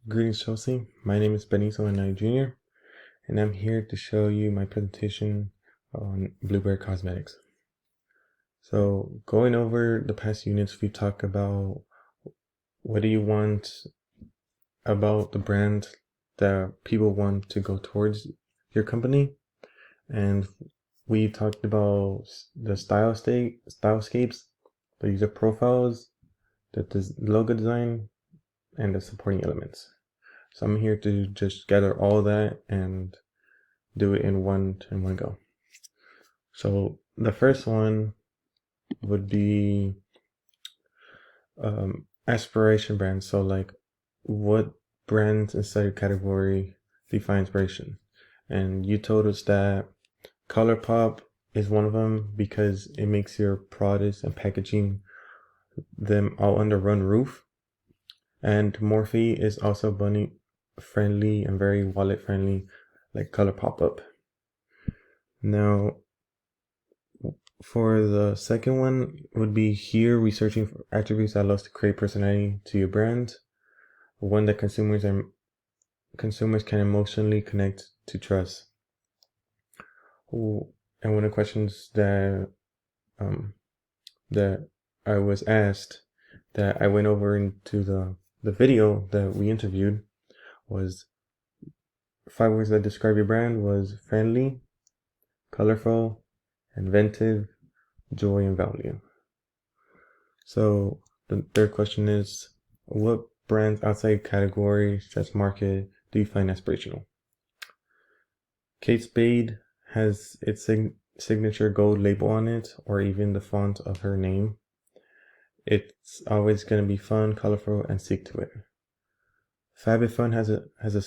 Greetings, Chelsea. My name is Benito Anaya Jr., and I'm here to show you my presentation on Blueberry Cosmetics. So, going over the past units, we talked about what do you want about the brand that people want to go towards your company, and we talked about the stylescapes, the user profiles, the logo design, and the supporting elements. So I'm here to just gather all that and do it in one go. So the first one would be aspiration brands. So like what brands inside your category define inspiration? And you told us that ColourPop is one of them because it makes your products and packaging them all under one roof. And Morphe is also bunny friendly and very wallet friendly, like ColourPop up. Now, for the second one would be here researching for attributes that allows to create personality to your brand, one that consumers can emotionally connect to trust. And one of the questions that that I was asked that I went over into the video that we interviewed was 5 words that describe your brand was friendly, colorful, inventive, joy, and value. So the third question is, what brands outside category such market do you find aspirational? Kate Spade has its signature gold label on it, or even the font of her name. It's always going to be fun, colorful, and stick to it. FabFitFun has a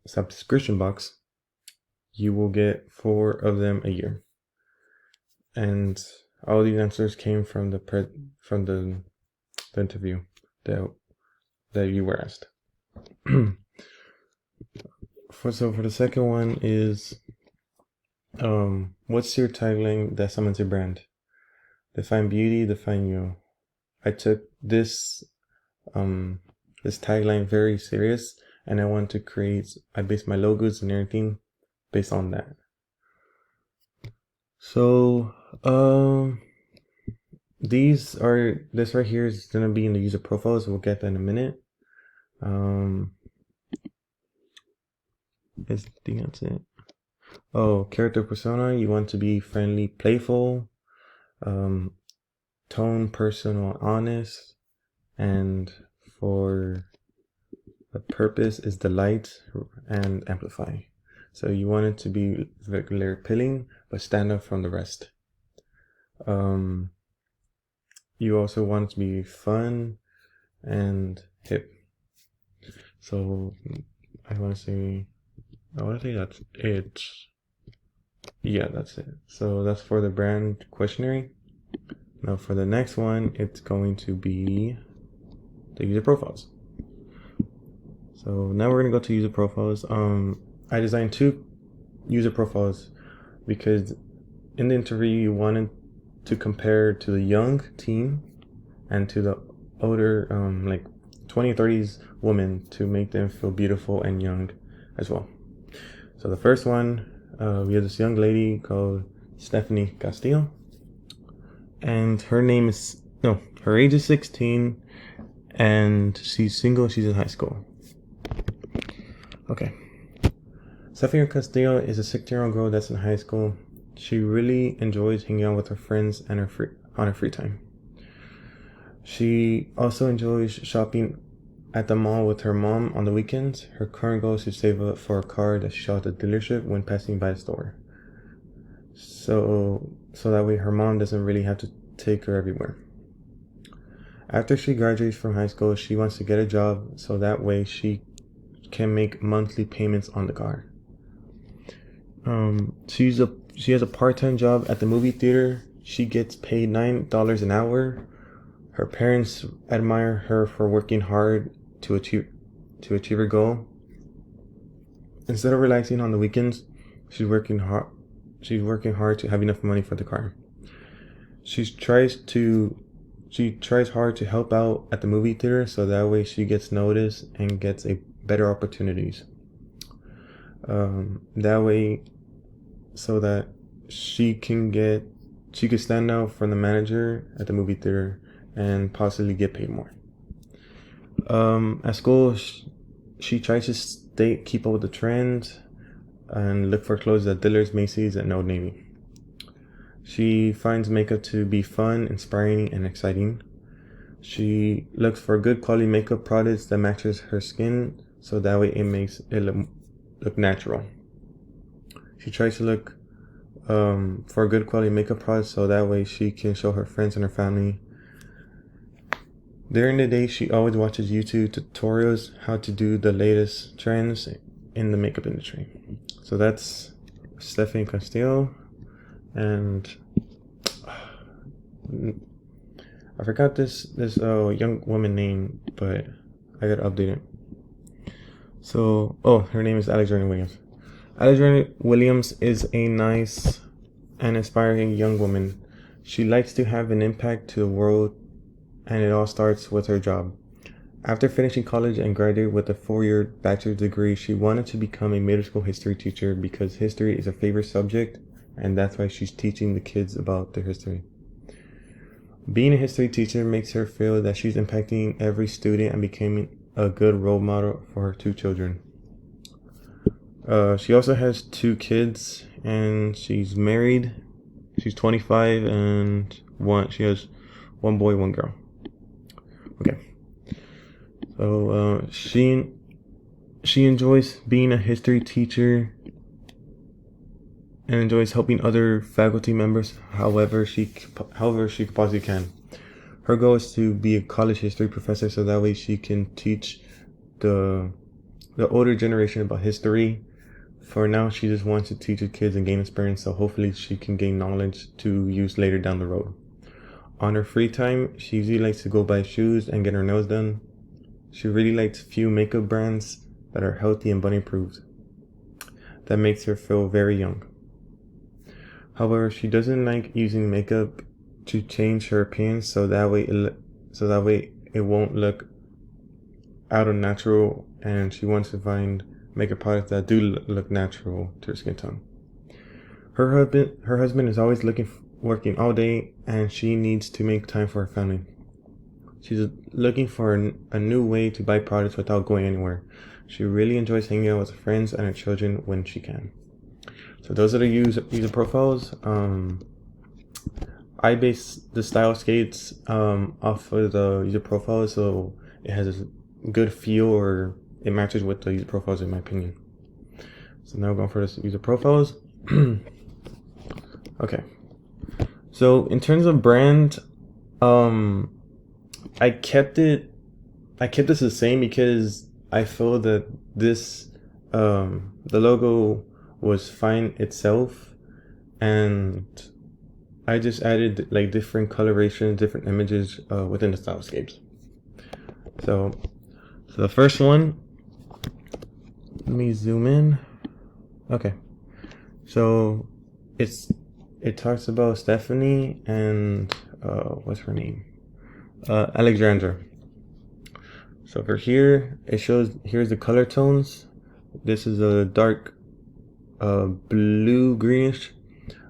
subscription box. You will get 4 of them a year. And all these answers came from the interview that you were asked. For the second one is, what's your tagline that summons your brand? Define beauty, define you. I took this tagline very serious, and I based my logos and everything based on that. So, this right here is gonna be in the user profiles. We'll get that in a minute. I think that's it. Oh, character persona. You want to be friendly, playful, tone, personal, honest, and for the purpose is delight and amplify. So you want it to be very appealing, but stand out from the rest. You also want it to be fun and hip. So I want to say that's it. Yeah, that's it. So that's for the brand questionnaire. Now for the next one, it's going to be the user profiles. So now we're gonna go to user profiles. I designed 2 user profiles because in the interview you wanted to compare to the young teen and to the older like 20 30s woman to make them feel beautiful and young as well. So the first one, we have this young lady called Stephanie Castillo, and her age is 16, and she's single. She's in high school. Okay. Stephanie Castillo is a 16-year-old girl that's in high school. She really enjoys hanging out with her friends and on her free time. She also enjoys shopping at the mall with her mom on the weekends. Her current goal is to save up for a car that she saw at the dealership when passing by the store. So that way her mom doesn't really have to take her everywhere. After she graduates from high school, she wants to get a job so that way she can make monthly payments on the car. She has a part-time job at the movie theater. She gets paid $9 an hour. Her parents admire her for working hard to achieve her goal. Instead of relaxing on the weekends, she's working hard to have enough money for the car. She tries to she tries hard to help out at the movie theater so that way she gets noticed and gets a better opportunities. That way, so that she can stand out from the manager at the movie theater and possibly get paid more. At school, she tries to keep up with the trends and look for clothes at Dillard's, Macy's, and Old Navy. She finds makeup to be fun, inspiring, and exciting. She looks for good quality makeup products that matches her skin, so that way it makes it look natural. She tries to look for good quality makeup products, so that way she can show her friends and her family. During the day, she always watches YouTube tutorials how to do the latest trends in the makeup industry. So that's Stephanie Castillo, and I forgot this young woman name, but I gotta update it. So, her name is Alexandra Williams. Alexandra Williams is a nice and inspiring young woman. She likes to have an impact to the world, and it all starts with her job. After finishing college and graduating with a 4-year bachelor's degree, she wanted to become a middle school history teacher because history is her favorite subject, and that's why she's teaching the kids about their history. Being a history teacher makes her feel that she's impacting every student and becoming a good role model for her 2 children. She also has 2 kids, and she's married. She's 25, and she has 1 boy, 1 girl. Okay. So she enjoys being a history teacher and enjoys helping other faculty members however she possibly can. Her goal is to be a college history professor, so that way she can teach the older generation about history. For now, she just wants to teach the kids and gain experience, so hopefully she can gain knowledge to use later down the road. On her free time, she usually likes to go buy shoes and get her nails done. She really likes few makeup brands that are healthy and bunny approved. That makes her feel very young. However, she doesn't like using makeup to change her appearance, so that way it won't look out of natural, and she wants to find makeup products that do look natural to her skin tone. Her husband is always working all day, and she needs to make time for her family. She's looking for a new way to buy products without going anywhere. She really enjoys hanging out with her friends and her children when she can. So those are the user profiles. I base the style skates off of the user profiles, so it has a good feel, or it matches with the user profiles in my opinion. So now going for the user profiles. Okay. So in terms of brand, I kept this the same because I feel that the logo was fine itself, and I just added like different colorations, different images within the stylescapes. So the first one, let me zoom in. Okay, so it talks about Stephanie and what's her name? Alexandra. So for here, here's the color tones. This is a dark blue greenish,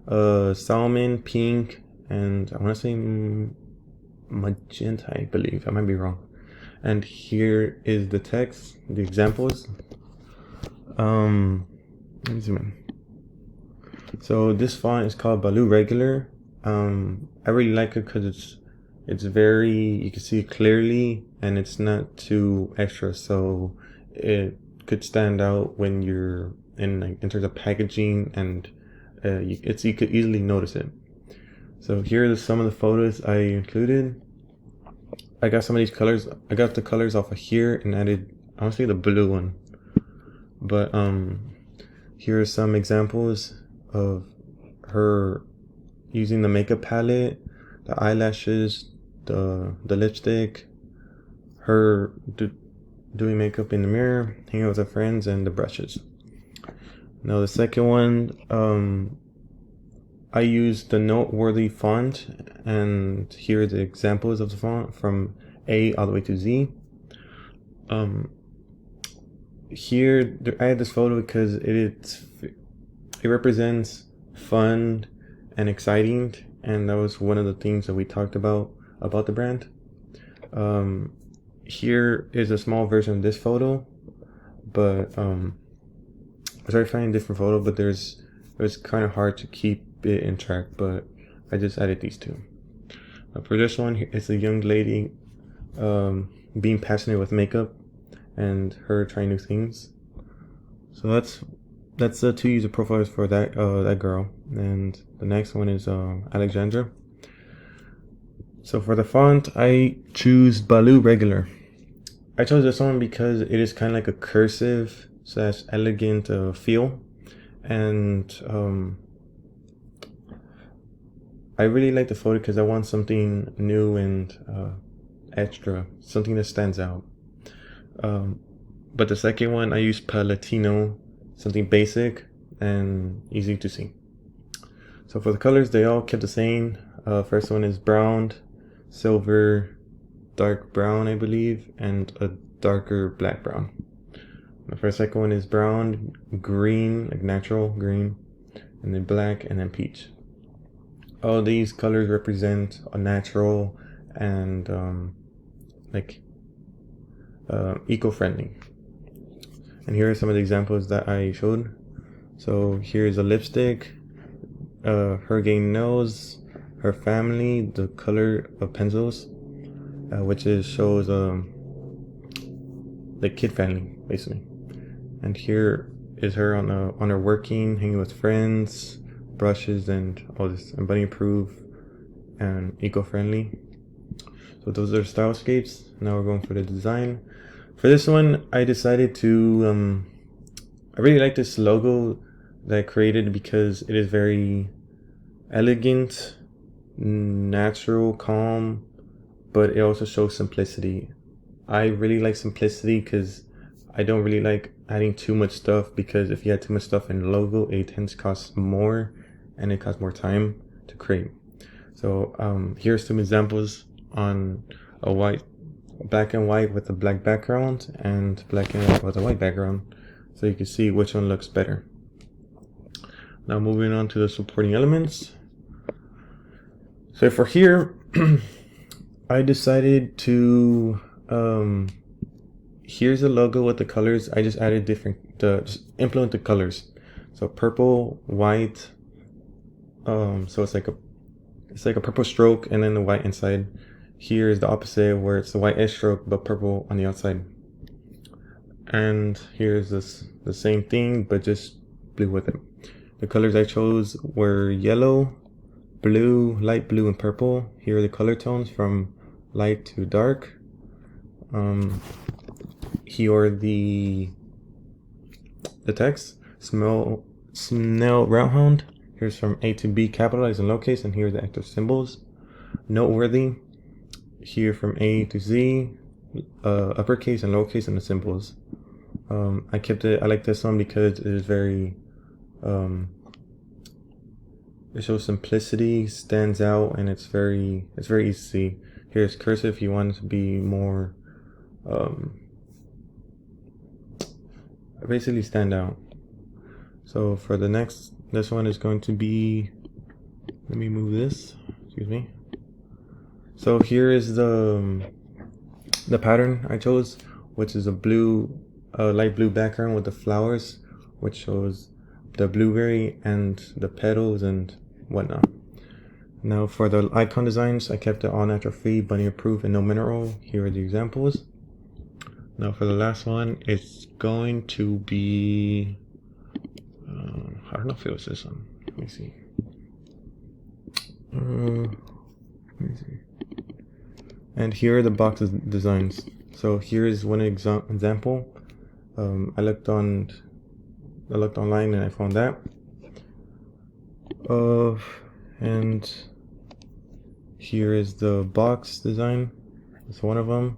salmon, pink, and I want to say magenta, I believe. I might be wrong. And here is the text, the examples. Let me zoom in. So this font is called Baloo Regular. I really like it because it's very, you can see it clearly, and it's not too extra, so it could stand out when you're in terms of packaging, and you could easily notice it. So here are some of the photos I included. I got some of these colors. I got the colors off of here and added, I want to say, the blue one. But here are some examples of her using the makeup palette, the eyelashes, the lipstick, her doing makeup in the mirror, hanging out with her friends, and the brushes. Now the second one, I used the Noteworthy font, and here are the examples of the font from A all the way to Z. Here I had this photo because it represents fun and exciting, and that was one of the things that we talked about the brand. Here is a small version of this photo, but I started finding a different photo, but it was kind of hard to keep it in track, but I just added these two. For this one, it's a young lady being passionate with makeup and her trying new things. So that's the 2 user profiles for that girl, and the next one is Alexandra. So for the font, I choose Baloo Regular. I chose this one because it is kind of like a cursive / elegant feel, and I really like the photo because I want something new and extra, something that stands out. But the second one, I use Palatino, something basic and easy to see. So for the colors, they all kept the same. First one is brown, silver, dark brown, I believe, and a darker black brown. The second one is brown, green, like natural green, and then black, and then peach. All these colors represent a natural and eco-friendly. And here are some of the examples that I showed. So here's a lipstick, her getting nails, her family, the color of pencils, which shows the kid friendly, basically. And here is her on her working, hanging with friends, brushes, and all this, and bunny proof and eco-friendly. So those are stylescapes. Now we're going for the design. For this one, I decided to I really like this logo that I created because it is very elegant, natural, calm, but it also shows simplicity. I really like simplicity because I don't really like adding too much stuff, because if you add too much stuff in the logo, it tends to cost more and it costs more time to create. So here's some examples on a black and white with a black background, and black and white with a white background, so you can see which one looks better. Now moving on to the supporting elements. So for here, I decided to here's the logo with the colors. I just added just implement the colors. So purple, white. So it's like a purple stroke and then the white inside. Here is the opposite, where it's the white edge stroke but purple on the outside. And here's the same thing but just blue with it. The colors I chose were yellow, blue, light blue, and purple. Here are the color tones from light to dark. Here are the text. Snell Roundhound. Here's from A to B, capitalized and lowercase, and here are the active symbols. Noteworthy. Here from A to Z, uppercase and lowercase, and the symbols. I like this one because it is very, it shows simplicity, stands out, and it's very easy to see. Here's cursive if you want it to be more, basically stand out. So for this one is going to be, let me move this, excuse me. So here is the pattern I chose, which is a light blue background with the flowers, which shows the blueberry and the petals and whatnot. Now for the icon designs, I kept it all natural free, bunny approved, and no mineral. Here are the examples. Now for the last one, it's going to be, I don't know if it was this one. Let me see. And here are the box designs. So here is one example. I looked online and I found that. And here is the box design. It's one of them.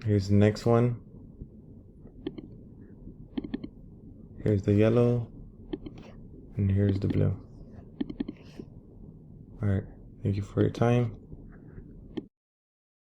Here's the next one. Here's the yellow. and here's the blue. All right, thank you for your time.